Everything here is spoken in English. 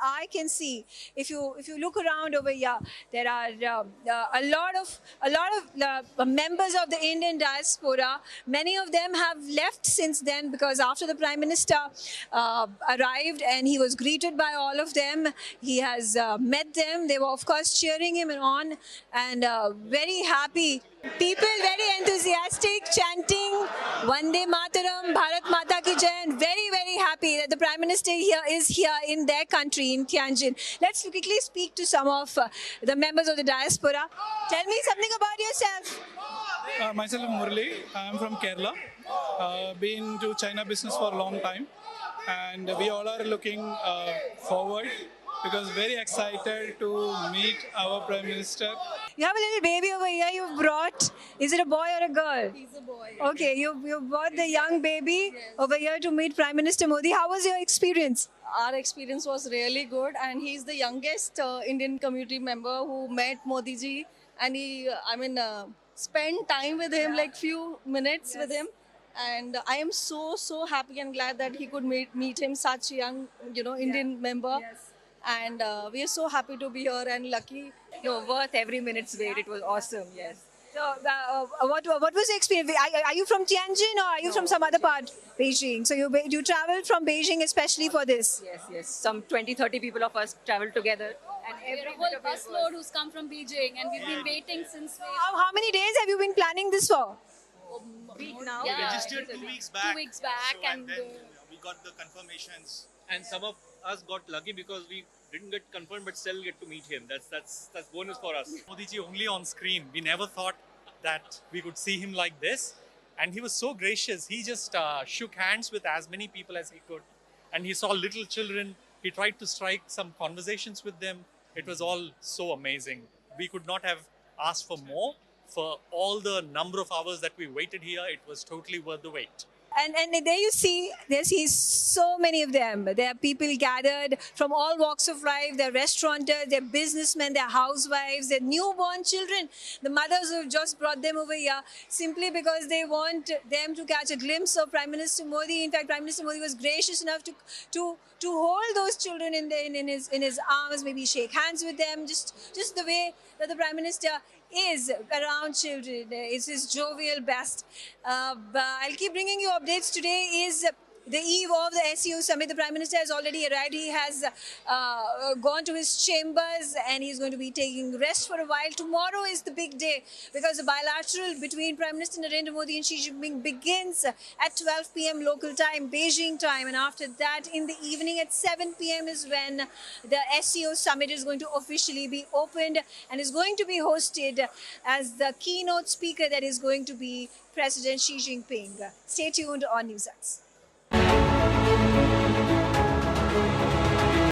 I can see, if you look around over here, there are a lot of members of the Indian diaspora. Many of them have left since then, because after the Prime Minister arrived and he was greeted by all of them, he has met them. They were of course cheering him on, and very happy. People very enthusiastic, chanting Vande Mataram, Bharat Mata Ki Jai, and very, very happy that the Prime Minister is here in their country, in Tianjin. Let's quickly speak to some of the members of the diaspora. Tell me something about yourself. Myself, Murli. I am from Kerala. Been to China business for a long time, and we all are looking forward because very excited to meet our Prime Minister. You have a little baby over here you've brought. Is it a boy or a girl? He's a boy. Okay, you brought the young baby over here to meet Prime Minister Modi. How was your experience? Our experience was really good, and he's the youngest Indian community member who met Modi ji, and spent time with him, like few minutes with him. And I am so happy and glad that he could meet him, such young, Indian member. And we are so happy to be here and lucky. No, worth every minute's wait. It was awesome. Yes. So, what was the experience? Are you from Tianjin or are you from some other part? Beijing. So you traveled from Beijing especially for this. Yes. Some 20-30 people of us traveled together, and We're every a whole bit of it busload was- who's come from Beijing, and we've been waiting since How many days have you been planning this for? week now. Yeah. Registered 2 weeks back. 2 weeks back, So, and then we got the confirmations. And some of us got lucky because we didn't get confirmed but still get to meet him. That's bonus for us. Modi ji only on screen. We never thought that we could see him like this. And he was so gracious. He just shook hands with as many people as he could. And he saw little children. He tried to strike some conversations with them. It was all so amazing. We could not have asked for more. For all the number of hours that we waited here, it was totally worth the wait. And there you see, so many of them. There are people gathered from all walks of life. They're restaurateurs, they're businessmen, they're housewives, they're newborn children. The mothers who have just brought them over here simply because they want them to catch a glimpse of Prime Minister Modi. In fact, Prime Minister Modi was gracious enough to hold those children in his arms, maybe shake hands with them. Just the way that the Prime Minister is around children. It's his jovial best. But I'll keep bringing you updates. Today is the eve of the SEO summit. The Prime Minister has already arrived. He has gone to his chambers and he's going to be taking rest for a while. Tomorrow is the big day because the bilateral between Prime Minister Narendra Modi and Xi Jinping begins at 12 p.m. local time, Beijing time. And after that, in the evening at 7 p.m. is when the SEO summit is going to officially be opened and is going to be hosted as the keynote speaker. That is going to be President Xi Jinping. Stay tuned on NewsX.